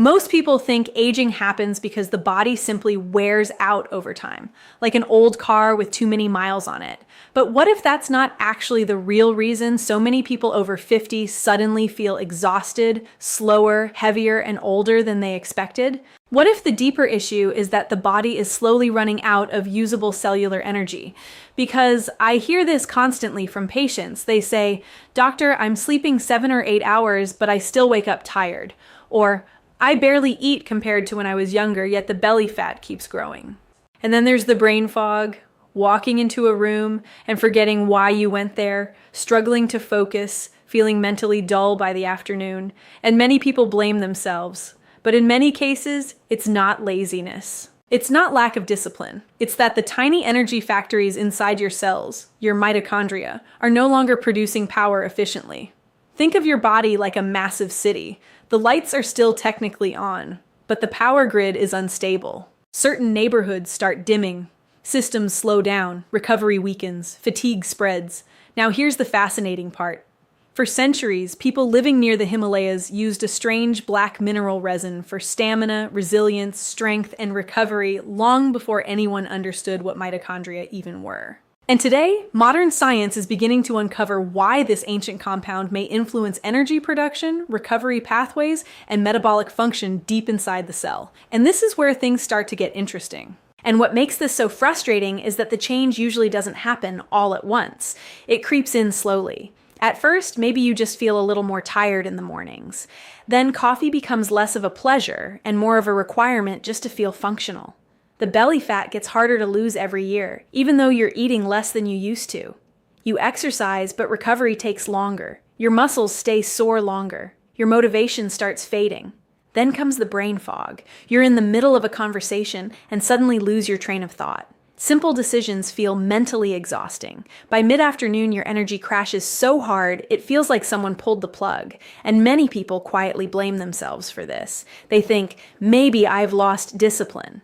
Most people think aging happens because the body simply wears out over time, like an old car with too many miles on it. But what if that's not actually the real reason so many people over 50 suddenly feel exhausted, slower, heavier, and older than they expected? What if the deeper issue is that the body is slowly running out of usable cellular energy? Because I hear this constantly from patients. They say, "Doctor, I'm sleeping 7 or 8 hours, but I still wake up tired." Or, "I barely eat compared to when I was younger, yet the belly fat keeps growing." And then there's the brain fog, walking into a room and forgetting why you went there, struggling to focus, feeling mentally dull by the afternoon, and many people blame themselves. But in many cases, it's not laziness. It's not lack of discipline. It's that the tiny energy factories inside your cells, your mitochondria, are no longer producing power efficiently. Think of your body like a massive city. The lights are still technically on, but the power grid is unstable. Certain neighborhoods start dimming, systems slow down, recovery weakens, fatigue spreads. Now here's the fascinating part. For centuries, people living near the Himalayas used a strange black mineral resin for stamina, resilience, strength, and recovery long before anyone understood what mitochondria even were. And today, modern science is beginning to uncover why this ancient compound may influence energy production, recovery pathways, and metabolic function deep inside the cell. And this is where things start to get interesting. And what makes this so frustrating is that the change usually doesn't happen all at once. It creeps in slowly. At first, maybe you just feel a little more tired in the mornings. Then coffee becomes less of a pleasure and more of a requirement just to feel functional. The belly fat gets harder to lose every year, even though you're eating less than you used to. You exercise, but recovery takes longer. Your muscles stay sore longer. Your motivation starts fading. Then comes the brain fog. You're in the middle of a conversation and suddenly lose your train of thought. Simple decisions feel mentally exhausting. By mid-afternoon, your energy crashes so hard, it feels like someone pulled the plug. And many people quietly blame themselves for this. They think, maybe I've lost discipline.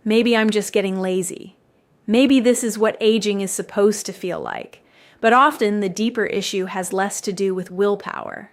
Maybe I'm just getting lazy. Maybe this is what aging is supposed to feel like. But often, the deeper issue has less to do with willpower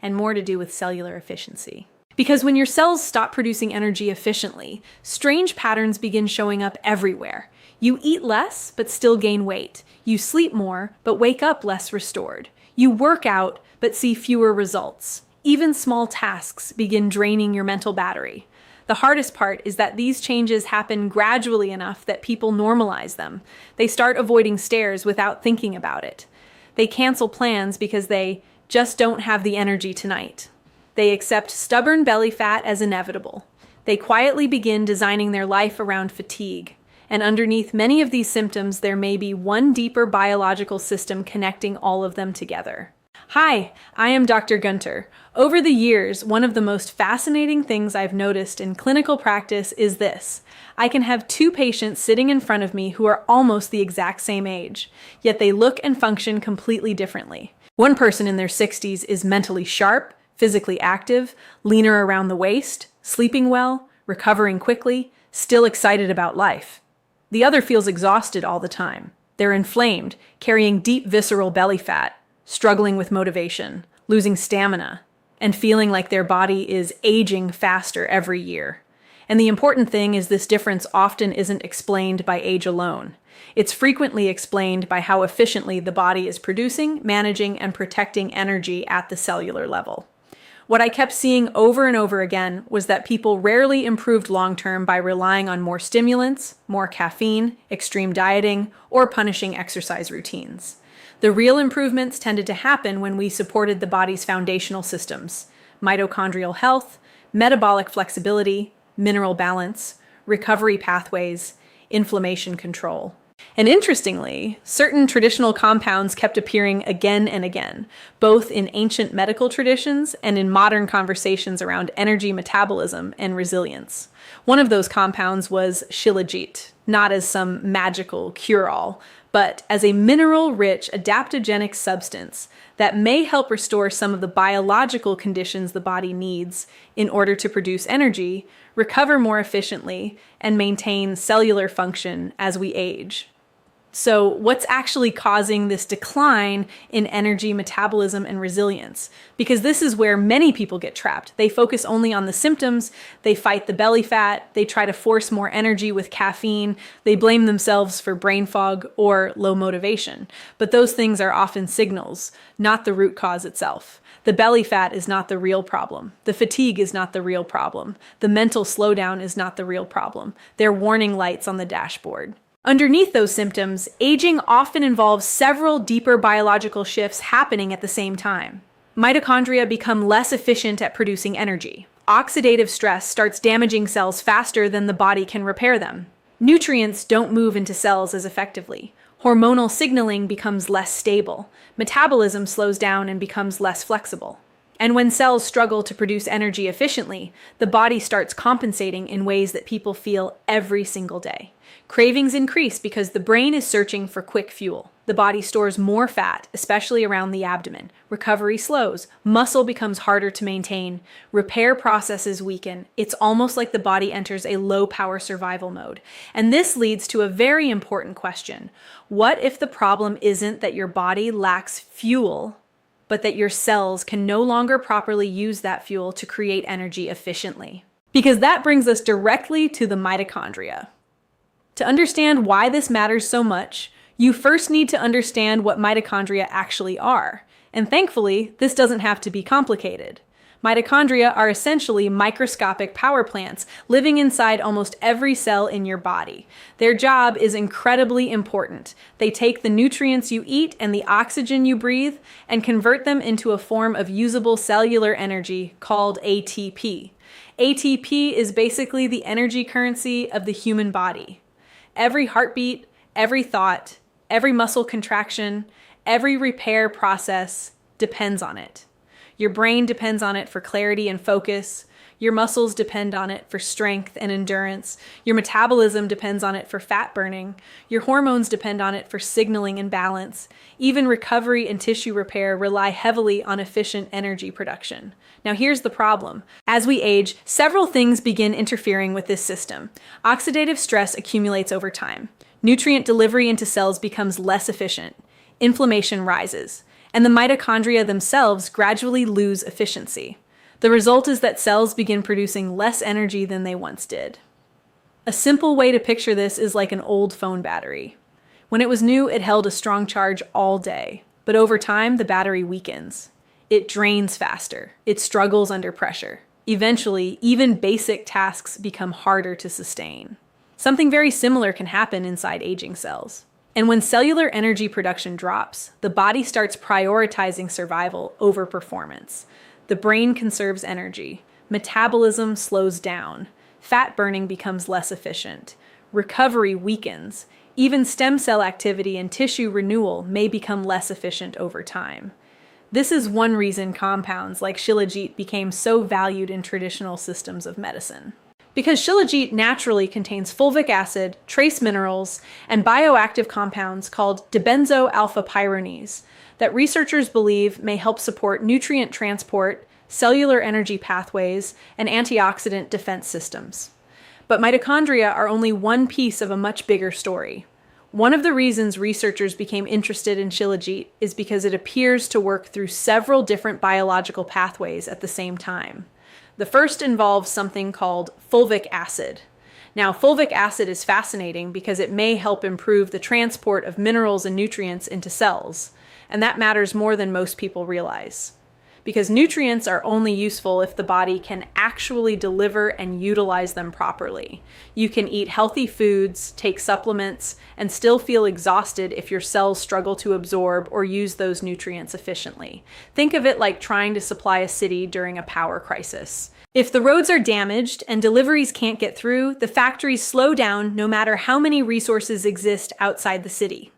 and more to do with cellular efficiency. Because when your cells stop producing energy efficiently, strange patterns begin showing up everywhere. You eat less, but still gain weight. You sleep more, but wake up less restored. You work out, but see fewer results. Even small tasks begin draining your mental battery. The hardest part is that these changes happen gradually enough that people normalize them. They start avoiding stairs without thinking about it. They cancel plans because they just don't have the energy tonight. They accept stubborn belly fat as inevitable. They quietly begin designing their life around fatigue. And underneath many of these symptoms, there may be one deeper biological system connecting all of them together. Hi, I am Dr. Gunter. Over the years, one of the most fascinating things I've noticed in clinical practice is this. I can have two patients sitting in front of me who are almost the exact same age, yet they look and function completely differently. One person in their 60s is mentally sharp, physically active, leaner around the waist, sleeping well, recovering quickly, still excited about life. The other feels exhausted all the time. They're inflamed, carrying deep visceral belly fat, struggling with motivation, losing stamina, and feeling like their body is aging faster every year. And the important thing is this difference often isn't explained by age alone. It's frequently explained by how efficiently the body is producing, managing, and protecting energy at the cellular level. What I kept seeing over and over again was that people rarely improved long-term by relying on more stimulants, more caffeine, extreme dieting, or punishing exercise routines. The real improvements tended to happen when we supported the body's foundational systems: mitochondrial health, metabolic flexibility, mineral balance, recovery pathways, inflammation control. And interestingly, certain traditional compounds kept appearing again and again, both in ancient medical traditions and in modern conversations around energy metabolism and resilience. One of those compounds was shilajit, not as some magical cure-all, but as a mineral-rich adaptogenic substance that may help restore some of the biological conditions the body needs in order to produce energy, recover more efficiently, and maintain cellular function as we age. So what's actually causing this decline in energy, metabolism, and resilience? Because this is where many people get trapped. They focus only on the symptoms, they fight the belly fat, they try to force more energy with caffeine, they blame themselves for brain fog or low motivation. But those things are often signals, not the root cause itself. The belly fat is not the real problem. The fatigue is not the real problem. The mental slowdown is not the real problem. They're warning lights on the dashboard. Underneath those symptoms, aging often involves several deeper biological shifts happening at the same time. Mitochondria become less efficient at producing energy. Oxidative stress starts damaging cells faster than the body can repair them. Nutrients don't move into cells as effectively. Hormonal signaling becomes less stable. Metabolism slows down and becomes less flexible. And when cells struggle to produce energy efficiently, the body starts compensating in ways that people feel every single day. Cravings increase because the brain is searching for quick fuel. The body stores more fat, especially around the abdomen. Recovery slows. Muscle becomes harder to maintain. Repair processes weaken. It's almost like the body enters a low-power survival mode. And this leads to a very important question. What if the problem isn't that your body lacks fuel, but that your cells can no longer properly use that fuel to create energy efficiently? Because that brings us directly to the mitochondria. To understand why this matters so much, you first need to understand what mitochondria actually are. And thankfully, this doesn't have to be complicated. Mitochondria are essentially microscopic power plants living inside almost every cell in your body. Their job is incredibly important. They take the nutrients you eat and the oxygen you breathe and convert them into a form of usable cellular energy called ATP. ATP is basically the energy currency of the human body. Every heartbeat, every thought, every muscle contraction, every repair process depends on it. Your brain depends on it for clarity and focus. Your muscles depend on it for strength and endurance. Your metabolism depends on it for fat burning. Your hormones depend on it for signaling and balance. Even recovery and tissue repair rely heavily on efficient energy production. Now here's the problem. As we age, several things begin interfering with this system. Oxidative stress accumulates over time. Nutrient delivery into cells becomes less efficient. Inflammation rises. And the mitochondria themselves gradually lose efficiency. The result is that cells begin producing less energy than they once did. A simple way to picture this is like an old phone battery. When it was new, it held a strong charge all day. But over time, the battery weakens. It drains faster. It struggles under pressure. Eventually, even basic tasks become harder to sustain. Something very similar can happen inside aging cells. And when cellular energy production drops, the body starts prioritizing survival over performance. The brain conserves energy. Metabolism slows down. Fat burning becomes less efficient. Recovery weakens. Even stem cell activity and tissue renewal may become less efficient over time. This is one reason compounds like Shilajit became so valued in traditional systems of medicine. Because Shilajit naturally contains fulvic acid, trace minerals, and bioactive compounds called dibenzo alpha pyrones that researchers believe may help support nutrient transport, cellular energy pathways, and antioxidant defense systems. But mitochondria are only one piece of a much bigger story. One of the reasons researchers became interested in Shilajit is because it appears to work through several different biological pathways at the same time. The first involves something called fulvic acid. Now, fulvic acid is fascinating because it may help improve the transport of minerals and nutrients into cells, and that matters more than most people realize. Because nutrients are only useful if the body can actually deliver and utilize them properly. You can eat healthy foods, take supplements, and still feel exhausted if your cells struggle to absorb or use those nutrients efficiently. Think of it like trying to supply a city during a power crisis. If the roads are damaged and deliveries can't get through, the factories slow down no matter how many resources exist outside the city.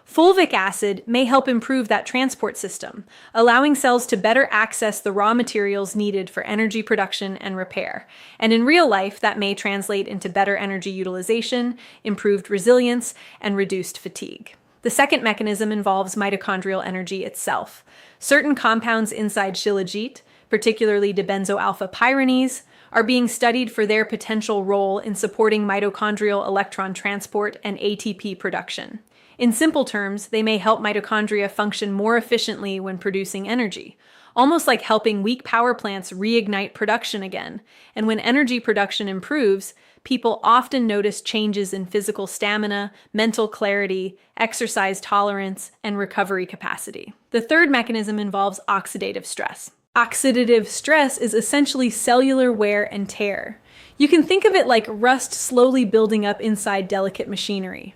Fulvic acid may help improve that transport system, allowing cells to better access the raw materials needed for energy production and repair. And in real life, that may translate into better energy utilization, improved resilience, and reduced fatigue. The second mechanism involves mitochondrial energy itself. Certain compounds inside Shilajit, particularly dibenzo alpha pyrones, are being studied for their potential role in supporting mitochondrial electron transport and ATP production. In simple terms, they may help mitochondria function more efficiently when producing energy, almost like helping weak power plants reignite production again. And when energy production improves, people often notice changes in physical stamina, mental clarity, exercise tolerance, and recovery capacity. The third mechanism involves oxidative stress. Oxidative stress is essentially cellular wear and tear. You can think of it like rust slowly building up inside delicate machinery.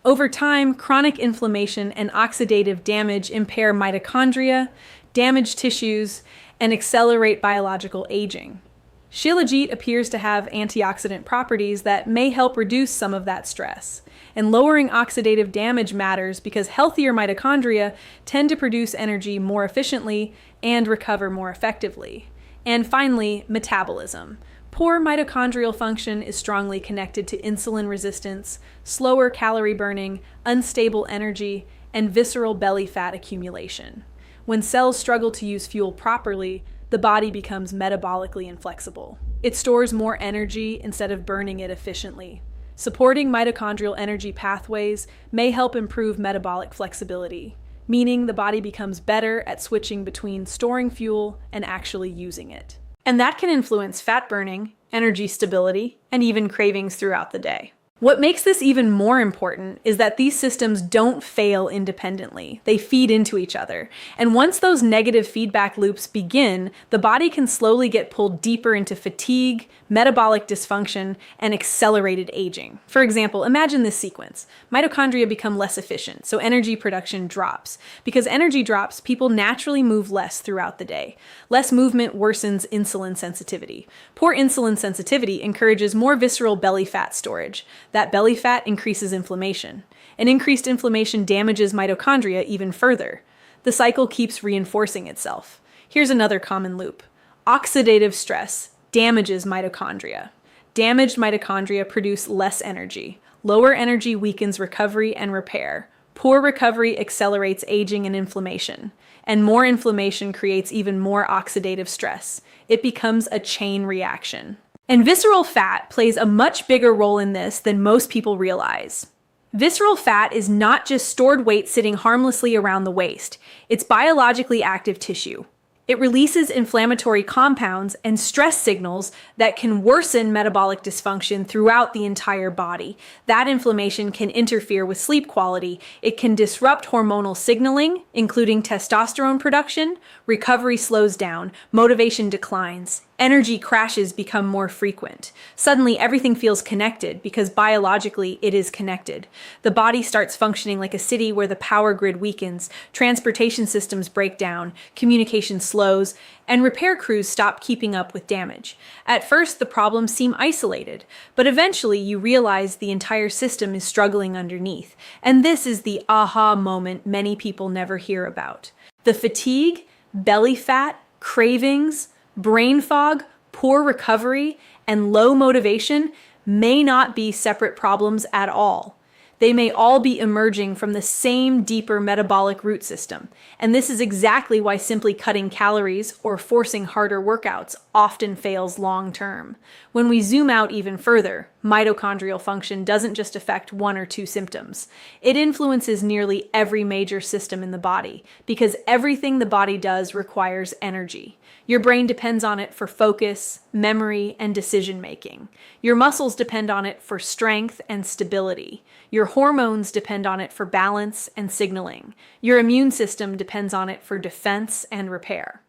Over time, chronic inflammation and oxidative damage impair mitochondria, damage tissues, and accelerate biological aging. Shilajit appears to have antioxidant properties that may help reduce some of that stress. And lowering oxidative damage matters because healthier mitochondria tend to produce energy more efficiently and recover more effectively. And finally, metabolism. Poor mitochondrial function is strongly connected to insulin resistance, slower calorie burning, unstable energy, and visceral belly fat accumulation. When cells struggle to use fuel properly, the body becomes metabolically inflexible. It stores more energy instead of burning it efficiently. Supporting mitochondrial energy pathways may help improve metabolic flexibility, meaning the body becomes better at switching between storing fuel and actually using it. And that can influence fat burning, energy stability, and even cravings throughout the day. What makes this even more important is that these systems don't fail independently. They feed into each other. And once those negative feedback loops begin, the body can slowly get pulled deeper into fatigue, metabolic dysfunction, and accelerated aging. For example, imagine this sequence. Mitochondria become less efficient, so energy production drops. Because energy drops, people naturally move less throughout the day. Less movement worsens insulin sensitivity. Poor insulin sensitivity encourages more visceral belly fat storage. That belly fat increases inflammation. And increased inflammation damages mitochondria even further. The cycle keeps reinforcing itself. Here's another common loop. Oxidative stress damages mitochondria. Damaged mitochondria produce less energy. Lower energy weakens recovery and repair. Poor recovery accelerates aging and inflammation. And more inflammation creates even more oxidative stress. It becomes a chain reaction. And visceral fat plays a much bigger role in this than most people realize. Visceral fat is not just stored weight sitting harmlessly around the waist. It's biologically active tissue. It releases inflammatory compounds and stress signals that can worsen metabolic dysfunction throughout the entire body. That inflammation can interfere with sleep quality. It can disrupt hormonal signaling, including testosterone production. Recovery slows down, motivation declines, energy crashes become more frequent. Suddenly, everything feels connected because biologically it is connected. The body starts functioning like a city where the power grid weakens, transportation systems break down, communication slows, and repair crews stop keeping up with damage. At first, the problems seem isolated, but eventually you realize the entire system is struggling underneath. And this is the aha moment many people never hear about. The fatigue, belly fat, cravings, brain fog, poor recovery, and low motivation may not be separate problems at all. They may all be emerging from the same deeper metabolic root system. And this is exactly why simply cutting calories or forcing harder workouts often fails long term. When we zoom out even further, mitochondrial function doesn't just affect one or two symptoms. It influences nearly every major system in the body because everything the body does requires energy. Your brain depends on it for focus, memory, and decision making. Your muscles depend on it for strength and stability. Your hormones depend on it for balance and signaling. Your immune system depends on it for defense and repair.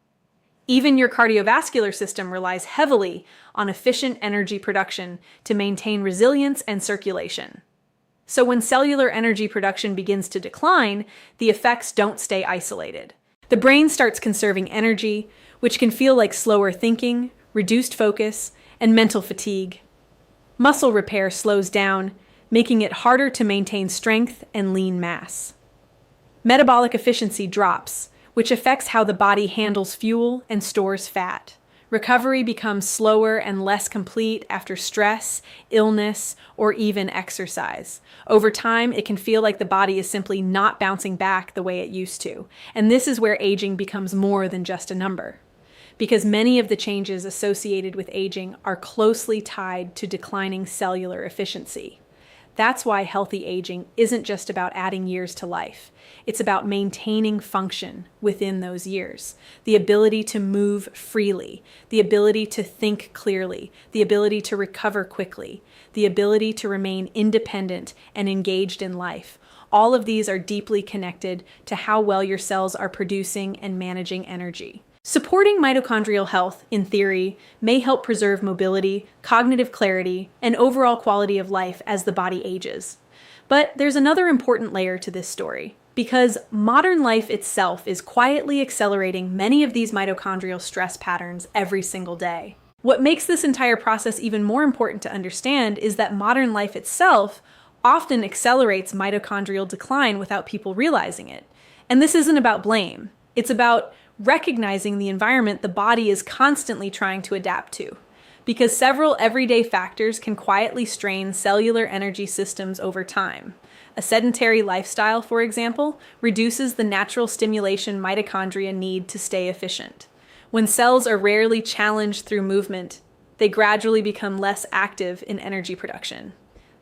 Even your cardiovascular system relies heavily on efficient energy production to maintain resilience and circulation. So when cellular energy production begins to decline, the effects don't stay isolated. The brain starts conserving energy, which can feel like slower thinking, reduced focus, and mental fatigue. Muscle repair slows down, making it harder to maintain strength and lean mass. Metabolic efficiency drops, which affects how the body handles fuel and stores fat. Recovery becomes slower and less complete after stress, illness, or even exercise. Over time, it can feel like the body is simply not bouncing back the way it used to. And this is where aging becomes more than just a number. Because many of the changes associated with aging are closely tied to declining cellular efficiency. That's why healthy aging isn't just about adding years to life. It's about maintaining function within those years. The ability to move freely, the ability to think clearly, the ability to recover quickly, the ability to remain independent and engaged in life. All of these are deeply connected to how well your cells are producing and managing energy. Supporting mitochondrial health, in theory, may help preserve mobility, cognitive clarity, and overall quality of life as the body ages. But there's another important layer to this story, because modern life itself is quietly accelerating many of these mitochondrial stress patterns every single day. What makes this entire process even more important to understand is that modern life itself often accelerates mitochondrial decline without people realizing it. And this isn't about blame. It's about recognizing the environment the body is constantly trying to adapt to, because several everyday factors can quietly strain cellular energy systems over time. A sedentary lifestyle, for example, reduces the natural stimulation mitochondria need to stay efficient. When cells are rarely challenged through movement, they gradually become less active in energy production.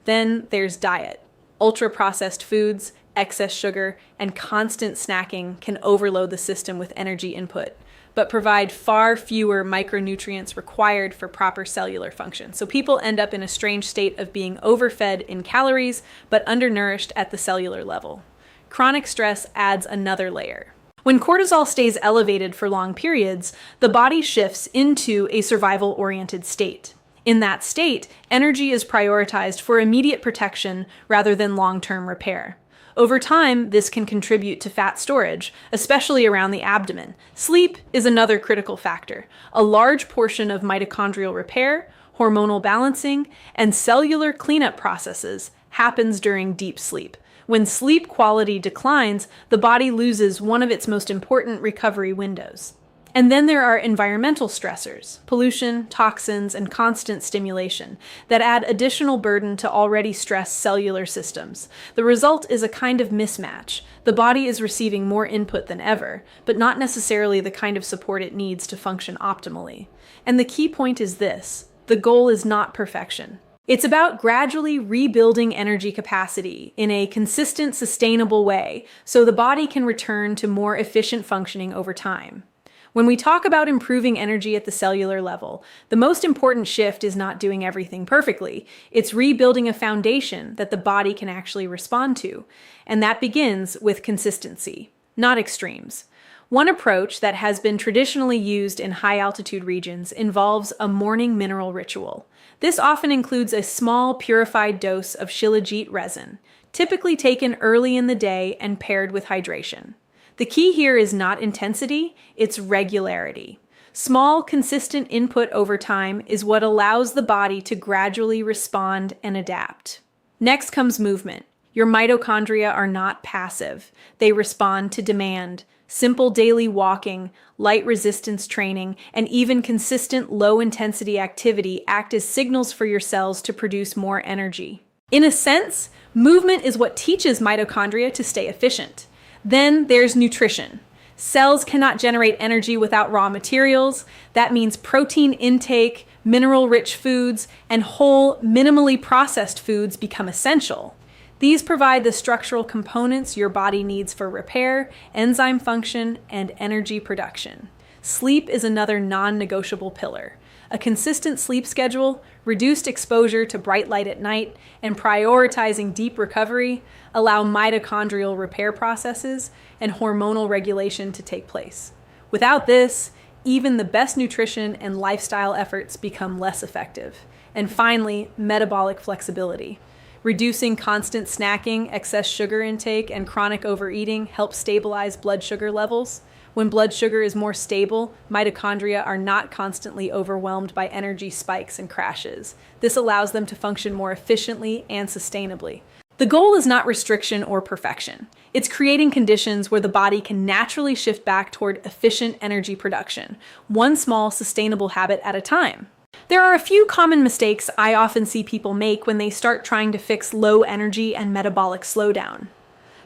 Then there's diet. Ultra-processed foods, excess sugar, and constant snacking can overload the system with energy input, but provide far fewer micronutrients required for proper cellular function. So people end up in a strange state of being overfed in calories, but undernourished at the cellular level. Chronic stress adds another layer. When cortisol stays elevated for long periods, the body shifts into a survival-oriented state. In that state, energy is prioritized for immediate protection rather than long-term repair. Over time, this can contribute to fat storage, especially around the abdomen. Sleep is another critical factor. A large portion of mitochondrial repair, hormonal balancing, and cellular cleanup processes happens during deep sleep. When sleep quality declines, the body loses one of its most important recovery windows. And then there are environmental stressors, pollution, toxins, and constant stimulation that add additional burden to already stressed cellular systems. The result is a kind of mismatch. The body is receiving more input than ever, but not necessarily the kind of support it needs to function optimally. And the key point is this: the goal is not perfection. It's about gradually rebuilding energy capacity in a consistent, sustainable way so the body can return to more efficient functioning over time. When we talk about improving energy at the cellular level, the most important shift is not doing everything perfectly. It's rebuilding a foundation that the body can actually respond to. And that begins with consistency, not extremes. One approach that has been traditionally used in high-altitude regions involves a morning mineral ritual. This often includes a small purified dose of shilajit resin, typically taken early in the day and paired with hydration. The key here is not intensity, it's regularity. Small, consistent input over time is what allows the body to gradually respond and adapt. Next comes movement. Your mitochondria are not passive. They respond to demand. Simple daily walking, light resistance training, and even consistent low-intensity activity act as signals for your cells to produce more energy. In a sense, movement is what teaches mitochondria to stay efficient. Then there's nutrition. Cells cannot generate energy without raw materials. That means protein intake, mineral-rich foods, and whole, minimally processed foods become essential. These provide the structural components your body needs for repair, enzyme function, and energy production. Sleep is another non-negotiable pillar. A consistent sleep schedule, reduced exposure to bright light at night, and prioritizing deep recovery allow mitochondrial repair processes and hormonal regulation to take place. Without this, even the best nutrition and lifestyle efforts become less effective. And finally, metabolic flexibility. Reducing constant snacking, excess sugar intake, and chronic overeating helps stabilize blood sugar levels. When blood sugar is more stable, mitochondria are not constantly overwhelmed by energy spikes and crashes. This allows them to function more efficiently and sustainably. The goal is not restriction or perfection. It's creating conditions where the body can naturally shift back toward efficient energy production, one small sustainable habit at a time. There are a few common mistakes I often see people make when they start trying to fix low energy and metabolic slowdown.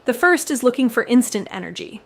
The first is looking for instant energy.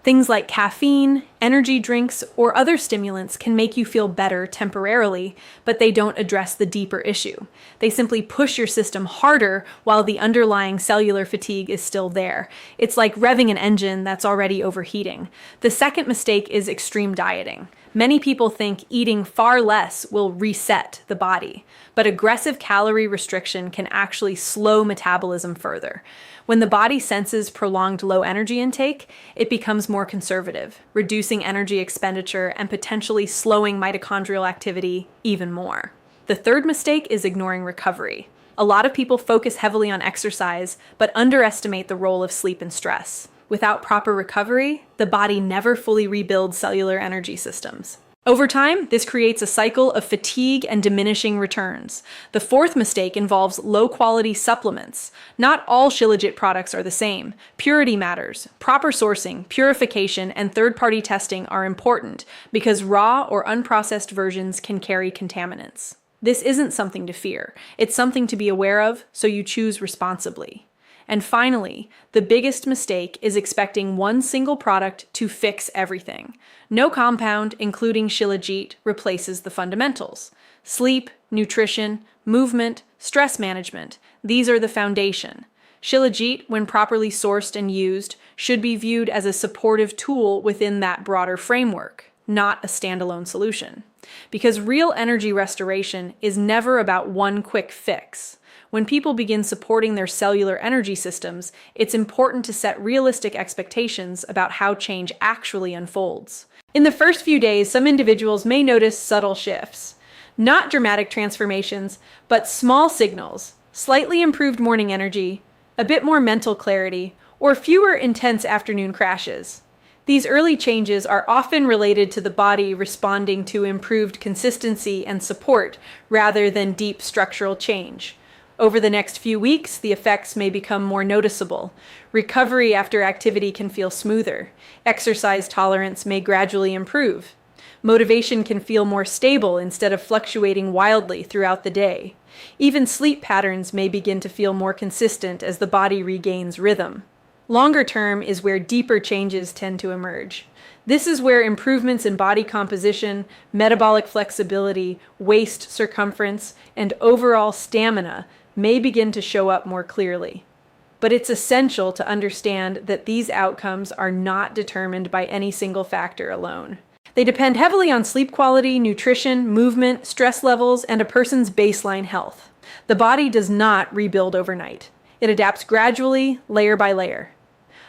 Things like caffeine, energy drinks, or other stimulants can make you feel better temporarily, but they don't address the deeper issue. They simply push your system harder while the underlying cellular fatigue is still there. It's like revving an engine that's already overheating. The second mistake is extreme dieting. Many people think eating far less will reset the body, but aggressive calorie restriction can actually slow metabolism further. When the body senses prolonged low energy intake, it becomes more conservative, reducing energy expenditure and potentially slowing mitochondrial activity even more. The third mistake is ignoring recovery. A lot of people focus heavily on exercise, but underestimate the role of sleep and stress. Without proper recovery, the body never fully rebuilds cellular energy systems. Over time, this creates a cycle of fatigue and diminishing returns. The fourth mistake involves low-quality supplements. Not all Shilajit products are the same. Purity matters. Proper sourcing, purification, and third-party testing are important because raw or unprocessed versions can carry contaminants. This isn't something to fear. It's something to be aware of, so you choose responsibly. And finally, the biggest mistake is expecting one single product to fix everything. No compound, including Shilajit, replaces the fundamentals. Sleep, nutrition, movement, stress management, these are the foundation. Shilajit, when properly sourced and used, should be viewed as a supportive tool within that broader framework, not a standalone solution. Because real energy restoration is never about one quick fix. When people begin supporting their cellular energy systems, it's important to set realistic expectations about how change actually unfolds. In the first few days, some individuals may notice subtle shifts. Not dramatic transformations, but small signals, slightly improved morning energy, a bit more mental clarity, or fewer intense afternoon crashes. These early changes are often related to the body responding to improved consistency and support rather than deep structural change. Over the next few weeks, the effects may become more noticeable. Recovery after activity can feel smoother. Exercise tolerance may gradually improve. Motivation can feel more stable instead of fluctuating wildly throughout the day. Even sleep patterns may begin to feel more consistent as the body regains rhythm. Longer term is where deeper changes tend to emerge. This is where improvements in body composition, metabolic flexibility, waist circumference, and overall stamina may begin to show up more clearly. But it's essential to understand that these outcomes are not determined by any single factor alone. They depend heavily on sleep quality, nutrition, movement, stress levels, and a person's baseline health. The body does not rebuild overnight. It adapts gradually, layer by layer.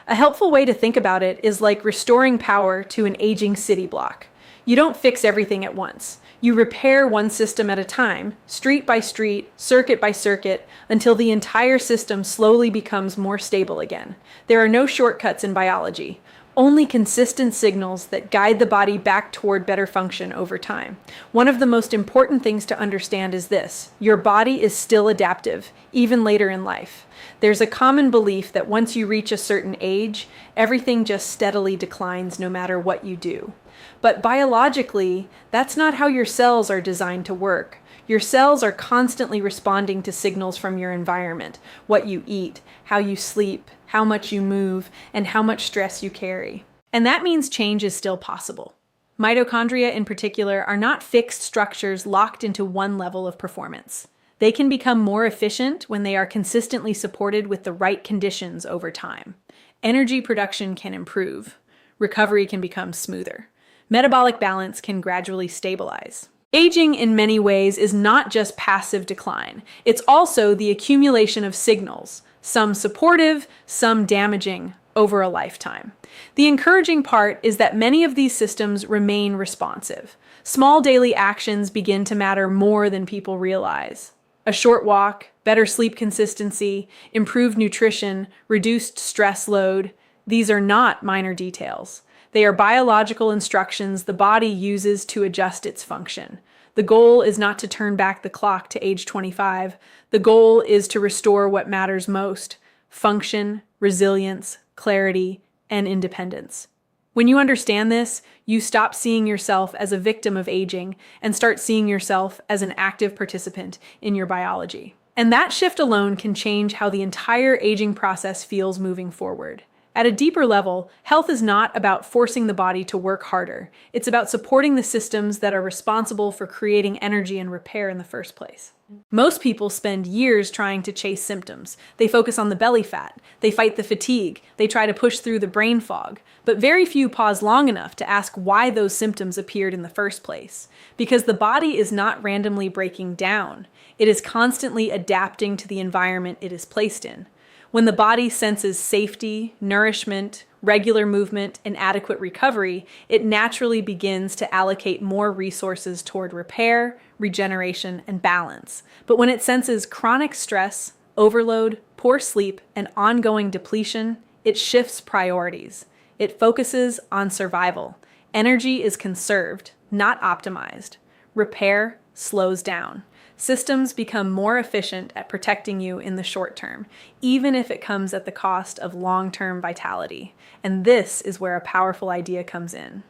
A helpful way to think about it is like restoring power to an aging city block. You don't fix everything at once. You repair one system at a time, street by street, circuit by circuit, until the entire system slowly becomes more stable again. There are no shortcuts in biology, only consistent signals that guide the body back toward better function over time. One of the most important things to understand is this: your body is still adaptive, even later in life. There's a common belief that once you reach a certain age, everything just steadily declines no matter what you do. But biologically, that's not how your cells are designed to work. Your cells are constantly responding to signals from your environment, what you eat, how you sleep, how much you move, and how much stress you carry. And that means change is still possible. Mitochondria in particular are not fixed structures locked into one level of performance. They can become more efficient when they are consistently supported with the right conditions over time. Energy production can improve. Recovery can become smoother. Metabolic balance can gradually stabilize. Aging in many ways is not just passive decline. It's also the accumulation of signals, some supportive, some damaging, over a lifetime. The encouraging part is that many of these systems remain responsive. Small daily actions begin to matter more than people realize. A short walk, better sleep consistency, improved nutrition, reduced stress load, these are not minor details. They are biological instructions the body uses to adjust its function. The goal is not to turn back the clock to age 25. The goal is to restore what matters most: function, resilience, clarity, and independence. When you understand this, you stop seeing yourself as a victim of aging and start seeing yourself as an active participant in your biology. And that shift alone can change how the entire aging process feels moving forward. At a deeper level, health is not about forcing the body to work harder. It's about supporting the systems that are responsible for creating energy and repair in the first place. Most people spend years trying to chase symptoms. They focus on the belly fat, they fight the fatigue, they try to push through the brain fog, but very few pause long enough to ask why those symptoms appeared in the first place. Because the body is not randomly breaking down. It is constantly adapting to the environment it is placed in. When the body senses safety, nourishment, regular movement, and adequate recovery, it naturally begins to allocate more resources toward repair, regeneration, and balance. But when it senses chronic stress, overload, poor sleep, and ongoing depletion, it shifts priorities. It focuses on survival. Energy is conserved, not optimized. Repair slows down. Systems become more efficient at protecting you in the short term, even if it comes at the cost of long-term vitality. And this is where a powerful idea comes in.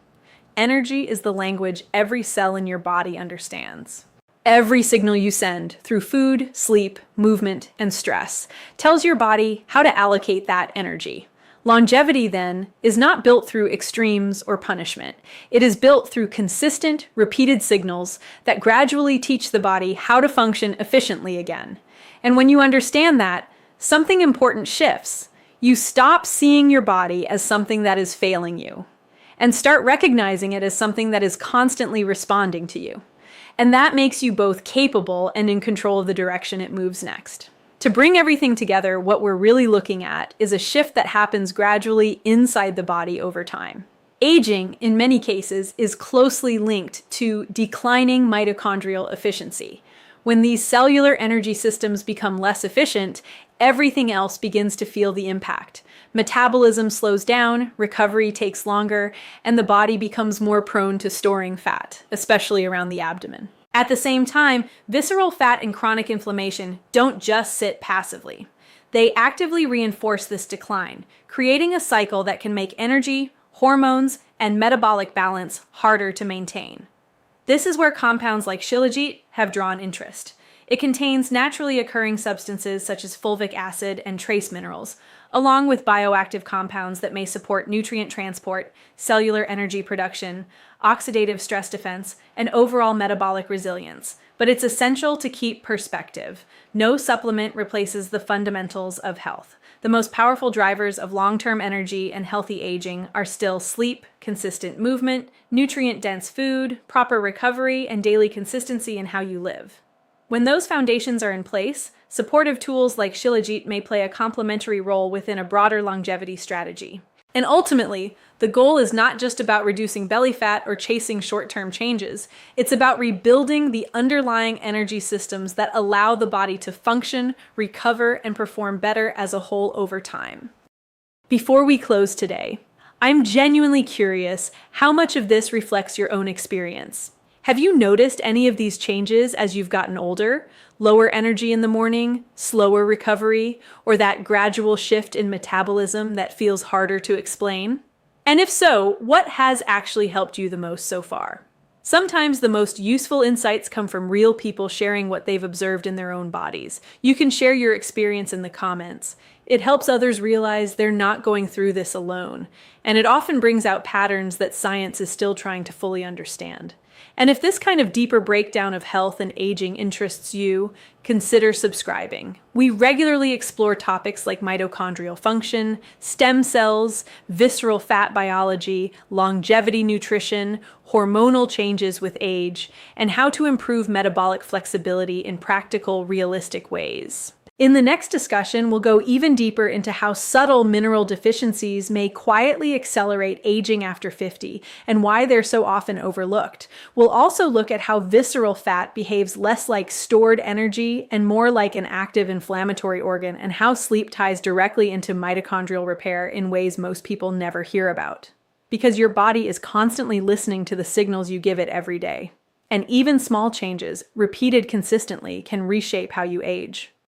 Energy is the language every cell in your body understands. Every signal you send through food, sleep, movement, and stress tells your body how to allocate that energy. Longevity, then, is not built through extremes or punishment. It is built through consistent, repeated signals that gradually teach the body how to function efficiently again. And when you understand that, something important shifts. You stop seeing your body as something that is failing you, and start recognizing it as something that is constantly responding to you. And that makes you both capable and in control of the direction it moves next. To bring everything together, what we're really looking at is a shift that happens gradually inside the body over time. Aging, in many cases, is closely linked to declining mitochondrial efficiency. When these cellular energy systems become less efficient, everything else begins to feel the impact. Metabolism slows down, recovery takes longer, and the body becomes more prone to storing fat, especially around the abdomen. At the same time, visceral fat and chronic inflammation don't just sit passively. They actively reinforce this decline, creating a cycle that can make energy, hormones, and metabolic balance harder to maintain. This is where compounds like shilajit have drawn interest. It contains naturally occurring substances such as fulvic acid and trace minerals, along with bioactive compounds that may support nutrient transport, cellular energy production, oxidative stress defense, and overall metabolic resilience. But it's essential to keep perspective. No supplement replaces the fundamentals of health. The most powerful drivers of long-term energy and healthy aging are still sleep, consistent movement, nutrient-dense food, proper recovery, and daily consistency in how you live. When those foundations are in place, supportive tools like shilajit may play a complementary role within a broader longevity strategy. And ultimately, the goal is not just about reducing belly fat or chasing short-term changes. It's about rebuilding the underlying energy systems that allow the body to function, recover, and perform better as a whole over time. Before we close today, I'm genuinely curious how much of this reflects your own experience. Have you noticed any of these changes as you've gotten older? Lower energy in the morning, slower recovery, or that gradual shift in metabolism that feels harder to explain? And if so, what has actually helped you the most so far? Sometimes the most useful insights come from real people sharing what they've observed in their own bodies. You can share your experience in the comments. It helps others realize they're not going through this alone, and it often brings out patterns that science is still trying to fully understand. And if this kind of deeper breakdown of health and aging interests you, consider subscribing. We regularly explore topics like mitochondrial function, stem cells, visceral fat biology, longevity nutrition, hormonal changes with age, and how to improve metabolic flexibility in practical, realistic ways. In the next discussion, we'll go even deeper into how subtle mineral deficiencies may quietly accelerate aging after 50 and why they're so often overlooked. We'll also look at how visceral fat behaves less like stored energy and more like an active inflammatory organ, and how sleep ties directly into mitochondrial repair in ways most people never hear about. Because your body is constantly listening to the signals you give it every day. And even small changes, repeated consistently, can reshape how you age.